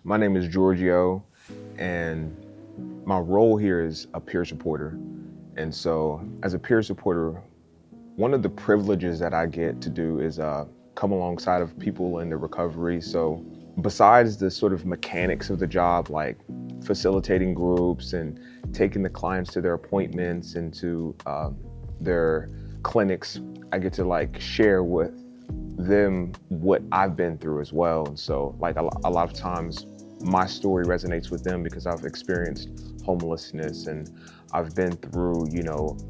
My name is Giorgio, and my role here is a peer supporter. And so, as a peer supporter, one of the privileges that I get to do is come alongside of people in the recovery. So, besides the sort of mechanics of the job, like facilitating groups and taking the clients to their appointments and to their clinics, I get to like share with them what I've been through as well. And so, like a lot of times, my story resonates with them because I've experienced homelessness and I've been through,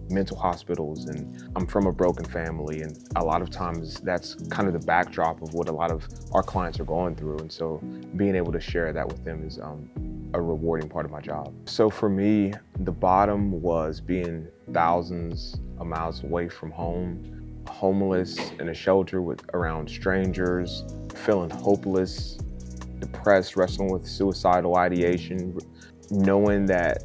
mental hospitals, and I'm from a broken family. And a lot of times that's kind of the backdrop of what a lot of our clients are going through. And so being able to share that with them is a rewarding part of my job. So for me, the bottom was being thousands of miles away from home, homeless in a shelter around strangers, feeling hopeless, depressed, wrestling with suicidal ideation, knowing that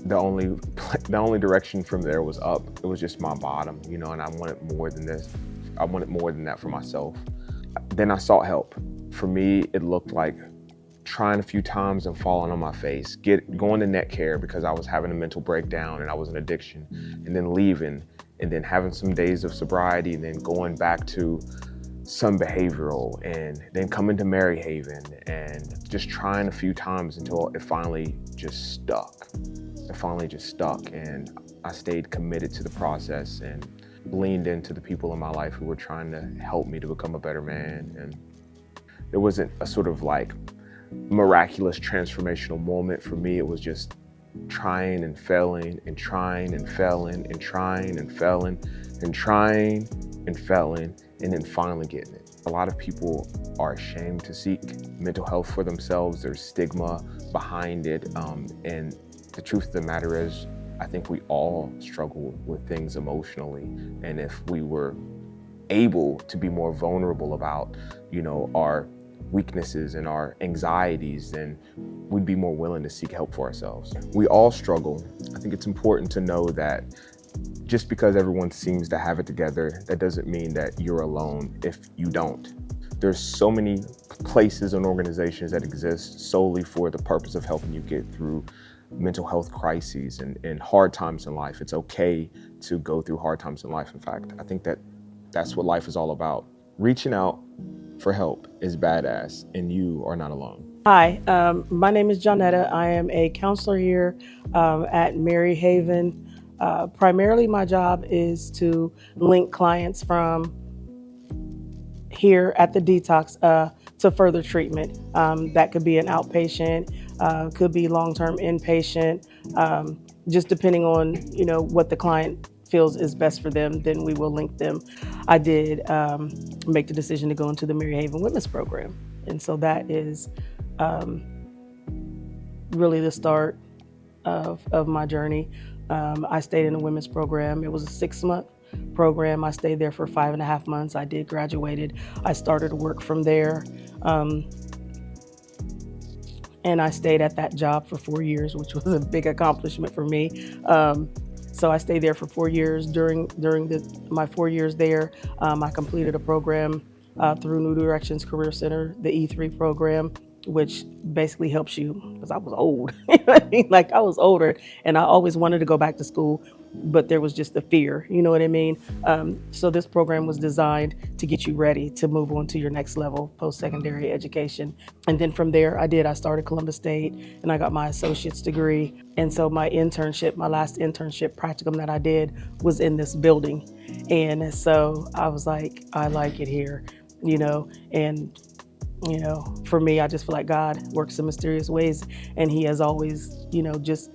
the only direction from there was up. It was just my bottom, and I wanted more than this. I wanted more than that for myself. Then I sought help. For me, it looked like trying a few times and falling on my face, going to net care because I was having a mental breakdown and I was in addiction, and then leaving, and then having some days of sobriety, and then going back to some behavioral, and then coming to Maryhaven, and just trying a few times until it finally just stuck. And I stayed committed to the process and leaned into the people in my life who were trying to help me to become a better man. And there wasn't a sort of like miraculous transformational moment for me. It was just trying and failing and trying and failing and trying and failing and trying and failing, and then finally getting it. A lot of people are ashamed to seek mental health for themselves. There's stigma behind it. And the truth of the matter is, I think we all struggle with things emotionally. And if we were able to be more vulnerable about, our weaknesses and our anxieties, then we'd be more willing to seek help for ourselves. We all struggle. I think it's important to know that just because everyone seems to have it together, that doesn't mean that you're alone if you don't. There's so many places and organizations that exist solely for the purpose of helping you get through mental health crises and hard times in life. It's okay to go through hard times in life. In fact, I think that's what life is all about. Reaching out for help is badass, and you are not alone. Hi, my name is Johnetta. I am a counselor here at Maryhaven. Primarily, my job is to link clients from here at the detox to further treatment. That could be an outpatient, could be long-term inpatient, just depending on what the client feels is best for them. Then we will link them. I did make the decision to go into the Maryhaven Women's Program, and so that is really the start of my journey. I stayed in the women's program. It was a 6-month program. I stayed there for 5.5 months. I did graduated. I started to work from there. And I stayed at that job for 4 years, which was a big accomplishment for me. So I stayed there for 4 years. During my 4 years there, I completed a program through New Directions Career Center, the E3 program, which basically helps you, because I was old. Like, I was older, and I always wanted to go back to school, but there was just the fear, you know what I mean? So this program was designed to get you ready to move on to your next level, post-secondary education. And then from there, I started Columbus State, and I got my associate's degree. And so my last internship practicum that I did was in this building. And so I was like, I like it here, and for me, I just feel like God works in mysterious ways, and he has always, just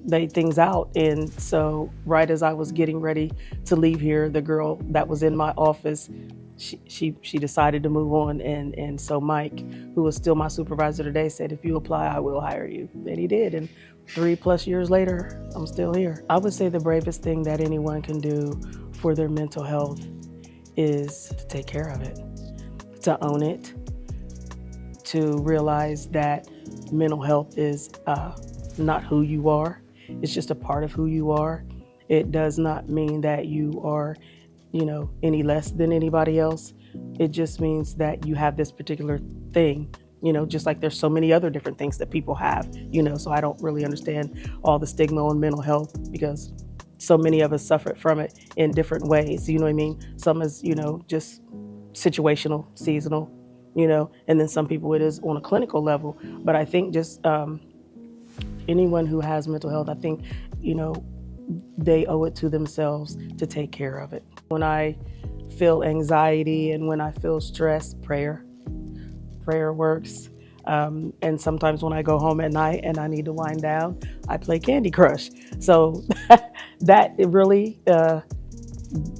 laid things out. And so right as I was getting ready to leave here, the girl that was in my office, she decided to move on. And so Mike, who was still my supervisor today, said, if you apply, I will hire you. And he did. And 3+ years later, I'm still here. I would say the bravest thing that anyone can do for their mental health is to take care of it, to own it, to realize that mental health is not who you are. It's just a part of who you are. It does not mean that you are, any less than anybody else. It just means that you have this particular thing just like there's so many other different things that people have, so I don't really understand all the stigma on mental health because so many of us suffer from it in different ways. You know what I mean? Some is, just situational, seasonal, and then some people it is on a clinical level. But I think just anyone who has mental health, I think, you know, they owe it to themselves to take care of it. When I feel anxiety and when I feel stress, prayer works. And sometimes when I go home at night and I need to wind down, I play Candy Crush. So that it really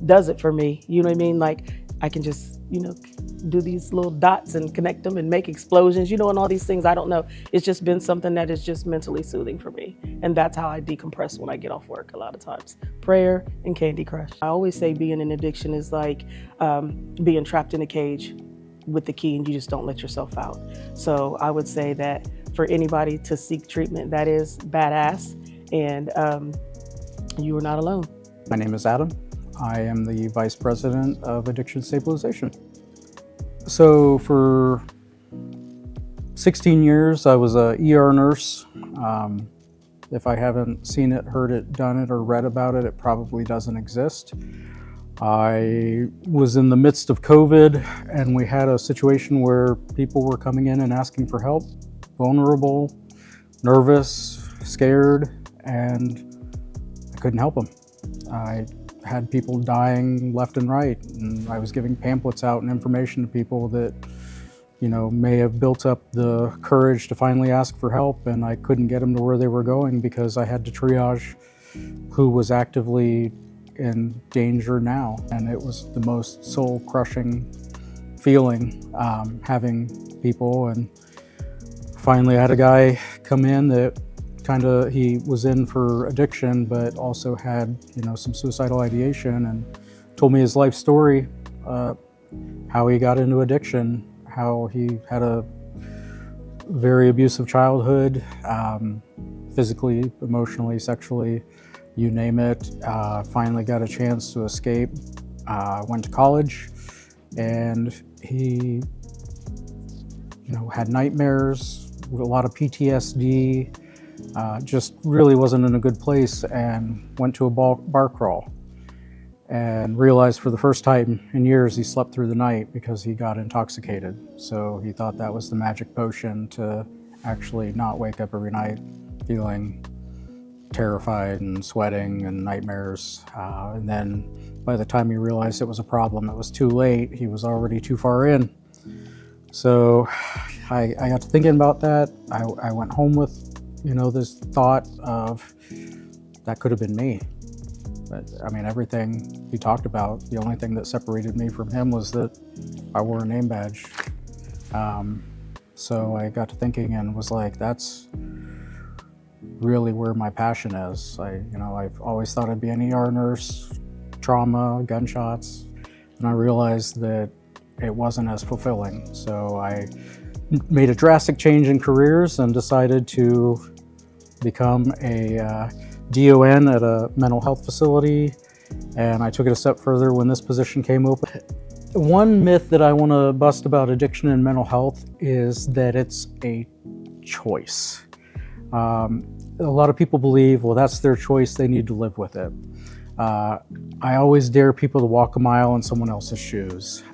does it for me. You know what I mean? Like I can just, do these little dots and connect them and make explosions, and all these things. I don't know. It's just been something that is just mentally soothing for me. And that's how I decompress when I get off work a lot of times. Prayer and Candy Crush. I always say being in addiction is like being trapped in a cage with the key and you just don't let yourself out. So I would say that for anybody to seek treatment, that is badass, and you are not alone. My name is Adam. I am the Vice President of Addiction Stabilization. So for 16 years, I was a ER nurse. If I haven't seen it, heard it, done it, or read about it, it probably doesn't exist. I was in the midst of COVID, and we had a situation where people were coming in and asking for help, vulnerable, nervous, scared, and I couldn't help them. I had people dying left and right, and I was giving pamphlets out and information to people that, may have built up the courage to finally ask for help, and I couldn't get them to where they were going because I had to triage who was actively in danger now. And it was the most soul-crushing feeling, having people. And finally I had a guy come in that he was in for addiction, but also had, some suicidal ideation, and told me his life story, how he got into addiction, how he had a very abusive childhood, physically, emotionally, sexually, you name it. Finally got a chance to escape, went to college, and he, had nightmares, a lot of PTSD, just really wasn't in a good place, and went to a bar crawl and realized for the first time in years he slept through the night because he got intoxicated. So he thought that was the magic potion to actually not wake up every night feeling terrified and sweating and nightmares. And then by the time he realized it was a problem, it was too late. He was already too far in. So I got to thinking about that. I went home with this thought of that could have been me. But everything he talked about, the only thing that separated me from him was that I wore a name badge. So I got to thinking and was like, that's really where my passion is. I've always thought I'd be an ER nurse, trauma, gunshots, and I realized that it wasn't as fulfilling. So I made a drastic change in careers and decided to become a DON at a mental health facility, and I took it a step further when this position came open. One myth that I want to bust about addiction and mental health is that it's a choice. A lot of people believe, well, that's their choice, they need to live with it. I always dare people to walk a mile in someone else's shoes.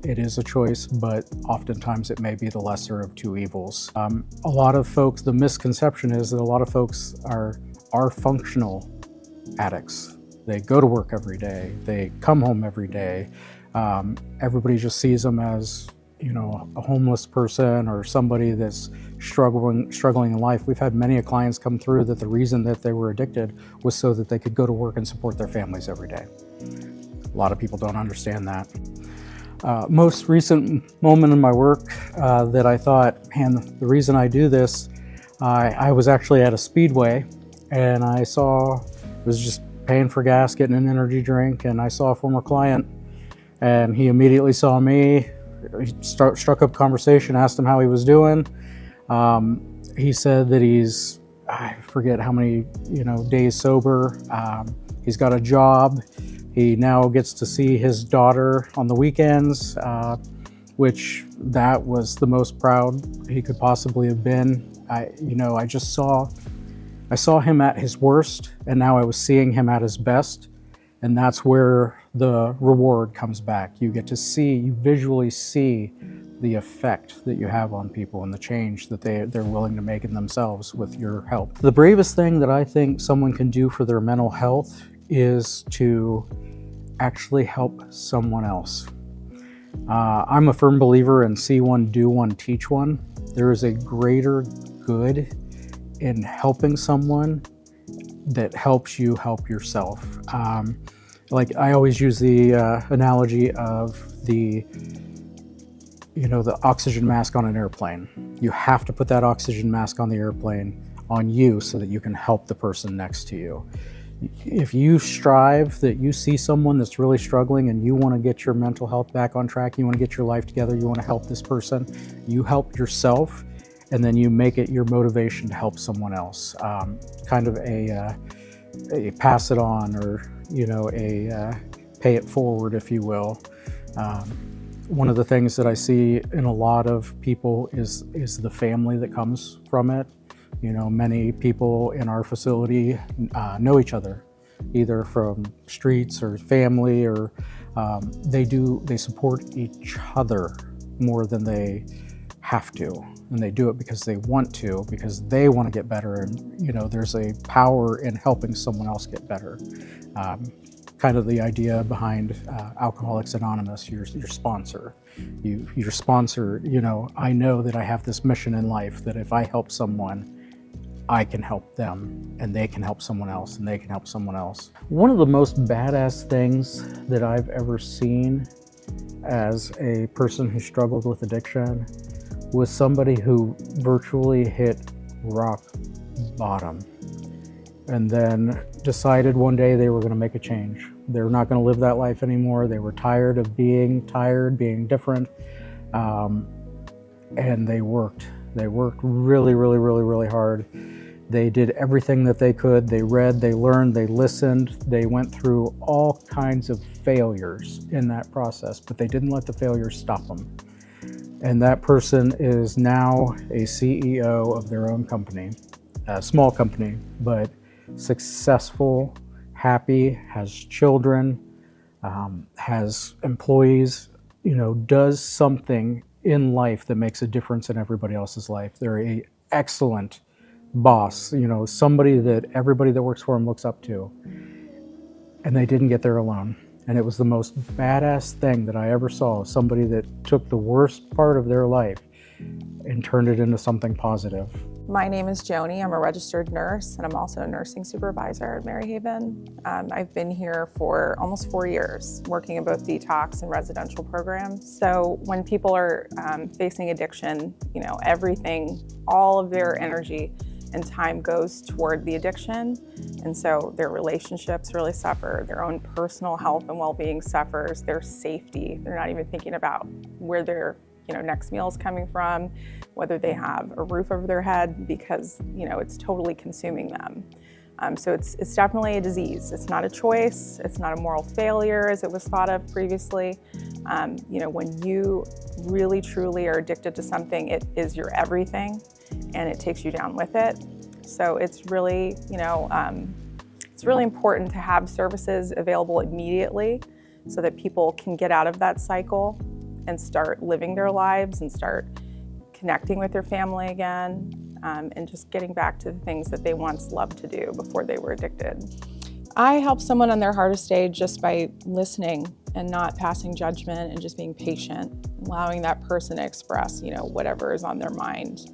It is a choice, but oftentimes it may be the lesser of two evils. A lot of folks, the misconception is that a lot of folks are functional addicts. They go to work every day, they come home every day. Everybody just sees them as, a homeless person or somebody that's struggling in life. We've had many clients come through that the reason that they were addicted was so that they could go to work and support their families every day. A lot of people don't understand that. Most recent moment in my work that I thought, man, the reason I do this, I was actually at a speedway and I was just paying for gas, getting an energy drink, and I saw a former client, and he immediately saw me. He struck up conversation, asked him how he was doing. He said that he's, I forget how many days sober. He's got a job. He now gets to see his daughter on the weekends. which that was the most proud he could possibly have been. I saw him at his worst, and now I was seeing him at his best. And that's where the reward comes back. You get to see, you visually see the effect that you have on people and the change that they're willing to make in themselves with your help. The bravest thing that I think someone can do for their mental health is to actually help someone else. I'm a firm believer in see one, do one, teach one. There is a greater good in helping someone that helps you help yourself. Like I always use the analogy of the oxygen mask on an airplane. You have to put that oxygen mask on the airplane on you so that you can help the person next to you. If you strive that you see someone that's really struggling and you want to get your mental health back on track, you want to get your life together, you want to help this person, you help yourself, and then you make it your motivation to help someone else. Kind of a pass it on, or a pay it forward, if you will. One of the things that I see in a lot of people is the family that comes from it. Many people in our facility know each other, either from streets or family, or they support each other more than they have to. And they do it because they want to, because they want to get better. And, there's a power in helping someone else get better. Kind of the idea behind Alcoholics Anonymous, your sponsor. Your sponsor, I know that I have this mission in life that if I help someone, I can help them, and they can help someone else, and they can help someone else. One of the most badass things that I've ever seen as a person who struggled with addiction was somebody who virtually hit rock bottom and then decided one day they were going to make a change. They were not going to live that life anymore. They were tired of being different, and they worked. They worked really, really, really, really hard. They did everything that they could. They read, they learned, they listened. They went through all kinds of failures in that process, but they didn't let the failures stop them. And that person is now a CEO of their own company, a small company, but successful, happy, has children, has employees, does something in life that makes a difference in everybody else's life. They're an excellent boss, somebody that everybody that works for them looks up to. And they didn't get there alone. And it was the most badass thing that I ever saw, somebody that took the worst part of their life and turned it into something positive. My name is Joni. I'm a registered nurse, and I'm also a nursing supervisor at Maryhaven. I've been here for almost 4 years, working in both detox and residential programs. So when people are facing addiction, everything, all of their energy and time goes toward the addiction. And so their relationships really suffer, their own personal health and well-being suffers, their safety. They're not even thinking about where their next meal is coming from, whether they have a roof over their head, because it's totally consuming them. So it's definitely a disease. It's not a choice. It's not a moral failure as it was thought of previously. When you really truly are addicted to something, it is your everything, and it takes you down with it. So it's really, it's really important to have services available immediately so that people can get out of that cycle and start living their lives and start connecting with their family again, and just getting back to the things that they once loved to do before they were addicted. I help someone on their hardest stage just by listening and not passing judgment, and just being patient, allowing that person to express, whatever is on their mind.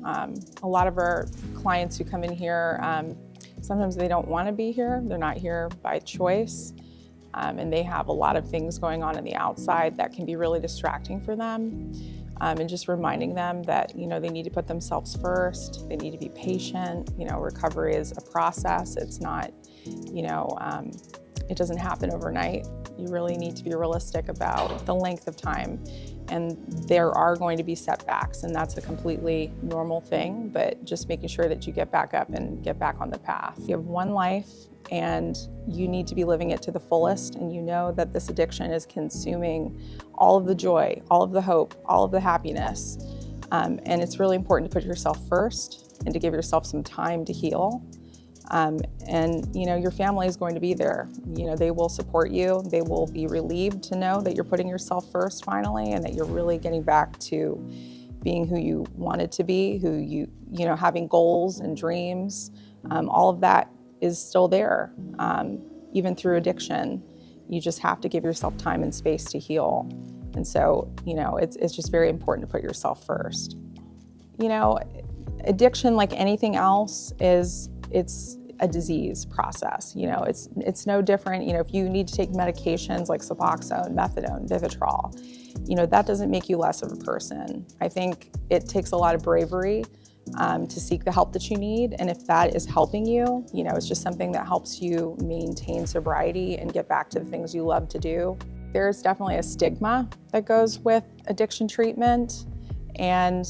A lot of our clients who come in here, sometimes they don't want to be here. They're not here by choice. And they have a lot of things going on the outside that can be really distracting for them. And just reminding them that, they need to put themselves first. They need to be patient. Recovery is a process. It's not, it doesn't happen overnight. You really need to be realistic about the length of time. And there are going to be setbacks, and that's a completely normal thing, but just making sure that you get back up and get back on the path. You have one life, and you need to be living it to the fullest, and you know that this addiction is consuming all of the joy, all of the hope, all of the happiness. And it's really important to put yourself first and to give yourself some time to heal. And your family is going to be there. They will support you. They will be relieved to know that you're putting yourself first finally, and that you're really getting back to being who you wanted to be, who having goals and dreams. All of that is still there, even through addiction. You just have to give yourself time and space to heal. And so, it's just very important to put yourself first. Addiction, like anything else, it's a disease process. It's no different. If you need to take medications like Suboxone, methadone, Vivitrol, that doesn't make you less of a person. I think it takes a lot of bravery to seek the help that you need. And if that is helping you, it's just something that helps you maintain sobriety and get back to the things you love to do. There's definitely a stigma that goes with addiction treatment, and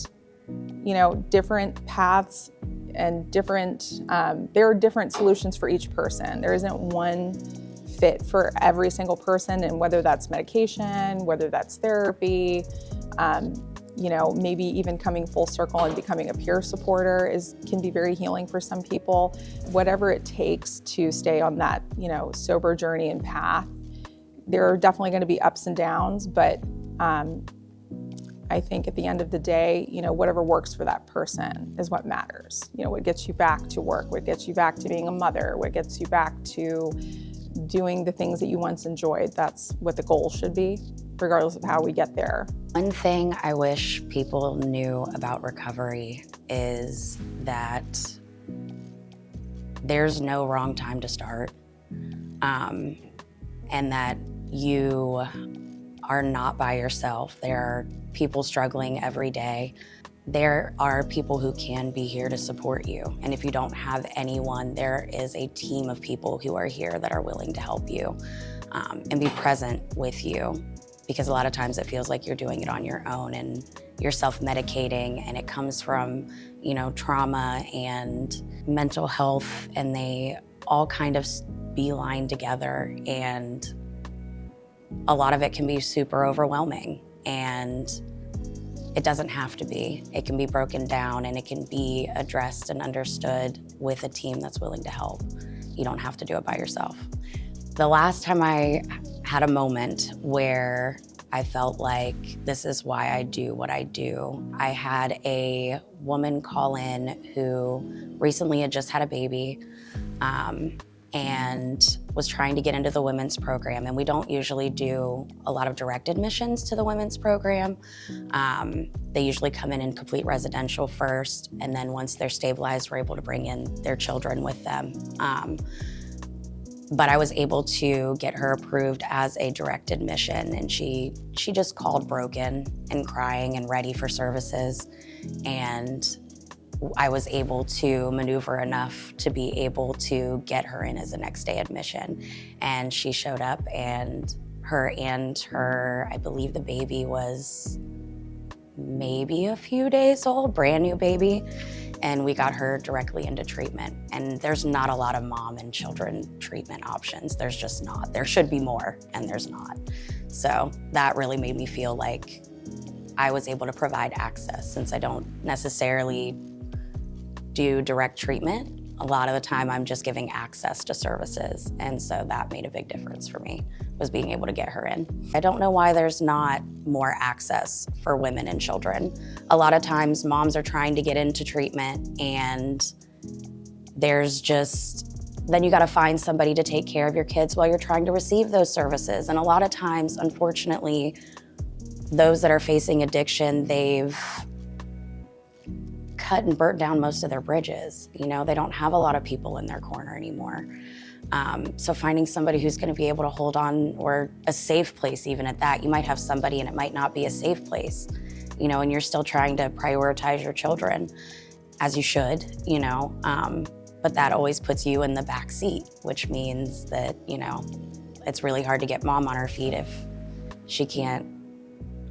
different paths and there are different solutions for each person. There isn't one fit for every single person, and whether that's medication, whether that's therapy, maybe even coming full circle and becoming a peer supporter can be very healing for some people. Whatever it takes to stay on that, sober journey and path. There are definitely going to be ups and downs, but I think at the end of the day, whatever works for that person is what matters. What gets you back to work, what gets you back to being a mother, what gets you back to doing the things that you once enjoyed. That's what the goal should be, regardless of how we get there. One thing I wish people knew about recovery is that there's no wrong time to start, and that you are not by yourself. There are people struggling every day. There are people who can be here to support you. And if you don't have anyone, there is a team of people who are here that are willing to help you and be present with you. Because a lot of times it feels like you're doing it on your own and you're self-medicating, and it comes from, trauma and mental health, and they all kind of beeline together, and a lot of it can be super overwhelming, and it doesn't have to be. It can be broken down, and it can be addressed and understood with a team that's willing to help. You don't have to do it by yourself. The last time I had a moment where I felt like this is why I do what I do, I had a woman call in who recently had just had a baby, and was trying to get into the women's program. And we don't usually do a lot of direct admissions to the women's program. They usually come in complete residential first, and then once they're stabilized, we're able to bring in their children with them. But I was able to get her approved as a direct admission, and she just called broken and crying and ready for services. And I was able to maneuver enough to be able to get her in as a next day admission. And she showed up, and her, I believe the baby was maybe a few days old, brand new baby. And we got her directly into treatment. And there's not a lot of mom and children treatment options. There's just not. There should be more, and there's not. So that really made me feel like I was able to provide access, since I don't necessarily do direct treatment. A lot of the time I'm just giving access to services. And so that made a big difference for me, was being able to get her in. I don't know why there's not more access for women and children. A lot of times moms are trying to get into treatment, and then you gotta find somebody to take care of your kids while you're trying to receive those services. And a lot of times, unfortunately, those that are facing addiction, they've cut and burnt down most of their bridges. They don't have a lot of people in their corner anymore. So finding somebody who's gonna be able to hold on, or a safe place even at that. You might have somebody and it might not be a safe place, and you're still trying to prioritize your children, as you should, but that always puts you in the back seat, which means that, It's really hard to get mom on her feet if she can't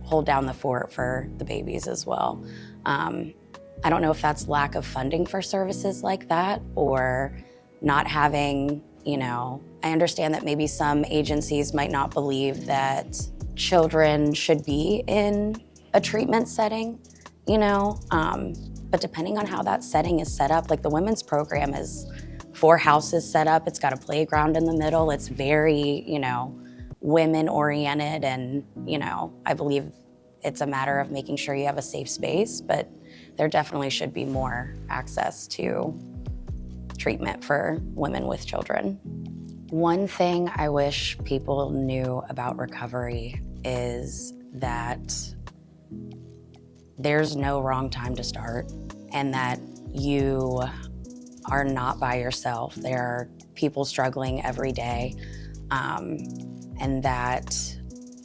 hold down the fort for the babies as well. I don't know if that's lack of funding for services like that or not having, I understand that maybe some agencies might not believe that children should be in a treatment setting, but depending on how that setting is set up, like the women's program is 4 houses set up, it's got a playground in the middle, it's very, women oriented, and, I believe it's a matter of making sure you have a safe space, but there definitely should be more access to treatment for women with children. One thing I wish people knew about recovery is that there's no wrong time to start and that you are not by yourself. There are people struggling every day, and that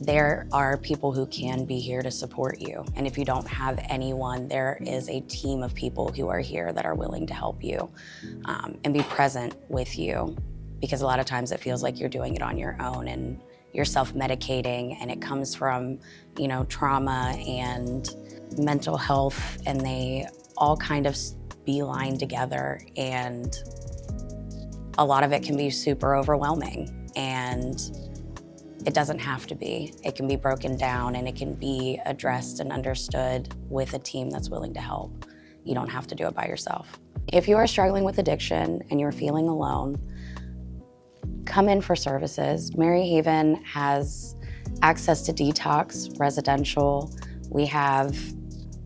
there are people who can be here to support you. And if you don't have anyone, there is a team of people who are here that are willing to help you and be present with you. Because a lot of times it feels like you're doing it on your own and you're self-medicating, and it comes from, trauma and mental health, and they all kind of beeline together, and a lot of it can be super overwhelming, and it doesn't have to be. It can be broken down and it can be addressed and understood with a team that's willing to help. You don't have to do it by yourself. If you are struggling with addiction and you're feeling alone, come in for services. Maryhaven has access to detox, residential. We have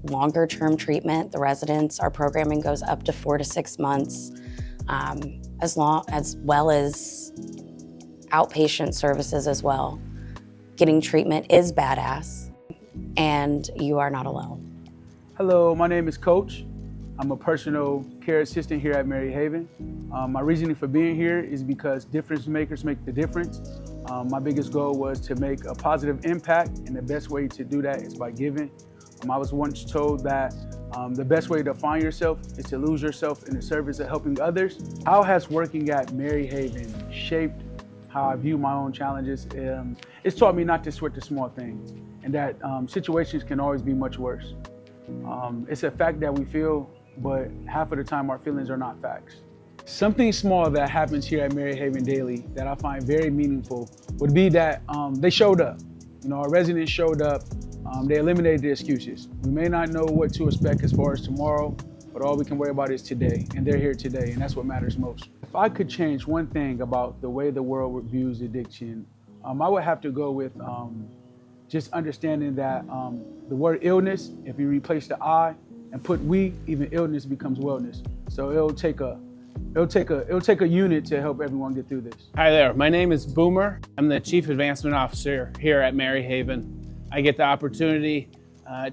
longer term treatment. The residents, our programming goes up to 4 to 6 months, as well as outpatient services as well. Getting treatment is badass, and you are not alone. Hello, my name is Coach. I'm a personal care assistant here at Maryhaven. My reasoning for being here is because difference makers make the difference. My biggest goal was to make a positive impact, and the best way to do that is by giving. I was once told that the best way to find yourself is to lose yourself in the service of helping others. How has working at Maryhaven shaped how I view my own challenges? It's taught me not to sweat the small things, and that situations can always be much worse. It's a fact that we feel, but half of the time our feelings are not facts. Something small that happens here at Maryhaven daily that I find very meaningful would be that they showed up. Our residents showed up. They eliminated the excuses. We may not know what to expect as far as tomorrow, but all we can worry about is today, and they're here today, and that's what matters most. If I could change one thing about the way the world views addiction, I would have to go with just understanding that the word illness, if you replace the I and put we, even illness becomes wellness. So it'll take a unit to help everyone get through this. Hi there, my name is Boomer. I'm the Chief Advancement Officer here at Maryhaven. I get the opportunity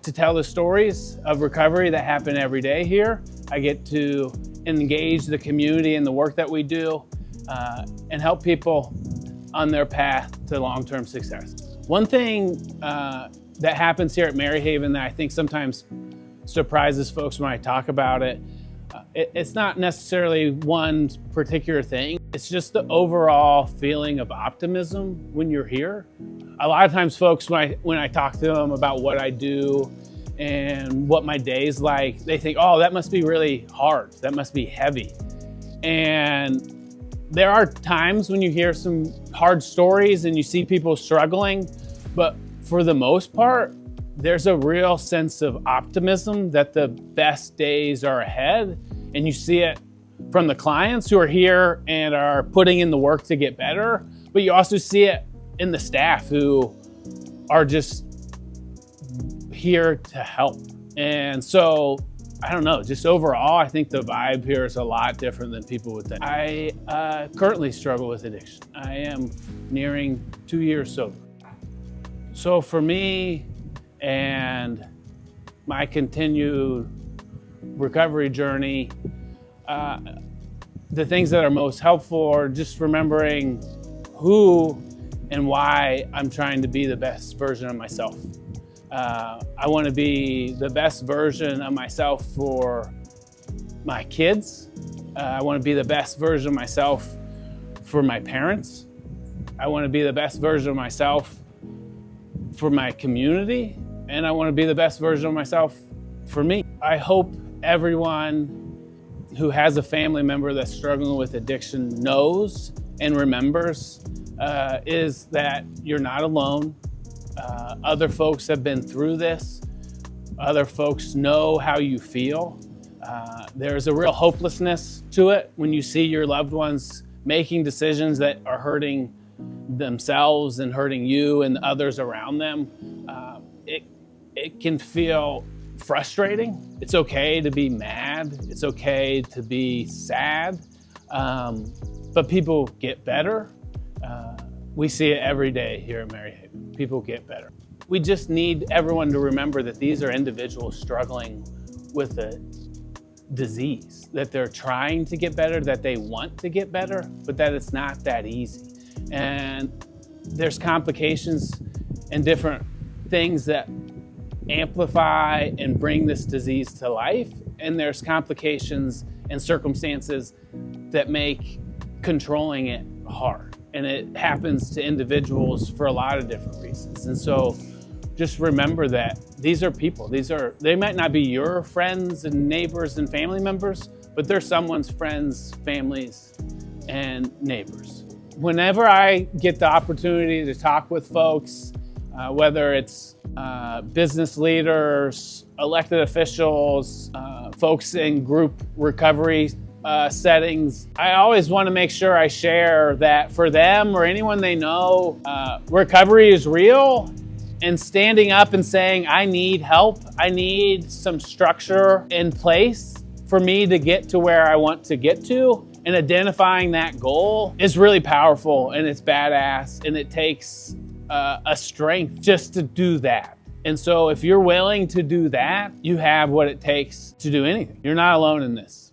to tell the stories of recovery that happen every day here. I get to engage the community in the work that we do and help people on their path to long-term success. One thing that happens here at Maryhaven that I think sometimes surprises folks when I talk about it, it's not necessarily one particular thing. It's just the overall feeling of optimism when you're here. A lot of times folks, when I talk to them about what I do and what my day's like, they think, oh, that must be really hard. That must be heavy. And there are times when you hear some hard stories and you see people struggling, but for the most part, there's a real sense of optimism that the best days are ahead. And you see it from the clients who are here and are putting in the work to get better, but you also see it in the staff who are just here to help. And so, I don't know, just overall, I think the vibe here is a lot different than people would think. I currently struggle with addiction. I am nearing 2 years sober. So for me and my continued recovery journey, the things that are most helpful are just remembering who and why I'm trying to be the best version of myself. I want to be the best version of myself for my kids. I want to be the best version of myself for my parents. I want to be the best version of myself for my community, and I want to be the best version of myself for me. I hope everyone who has a family member that's struggling with addiction knows and remembers is that you're not alone. Other folks have been through this. Other folks know how you feel. There's a real hopelessness to it when you see your loved ones making decisions that are hurting themselves and hurting you and others around them. It can feel frustrating. It's okay to be mad. It's okay to be sad. But people get better. We see it every day here at Maryhaven. People get better. We just need everyone to remember that these are individuals struggling with a disease, that they're trying to get better, that they want to get better, but that it's not that easy. And there's complications and different things that amplify and bring this disease to life. And there's complications and circumstances that make controlling it hard. And it happens to individuals for a lot of different reasons. And so just remember that these are people. They might not be your friends and neighbors and family members, but they're someone's friends, families, and neighbors. Whenever I get the opportunity to talk with folks, whether it's business leaders, elected officials, folks in group recovery settings, I always want to make sure I share that for them or anyone they know, recovery is real, and standing up and saying, I need help, I need some structure in place for me to get to where I want to get to, and identifying that goal is really powerful, and it's badass, and it takes a strength just to do that. And so if you're willing to do that, you have what it takes to do anything. You're not alone in this.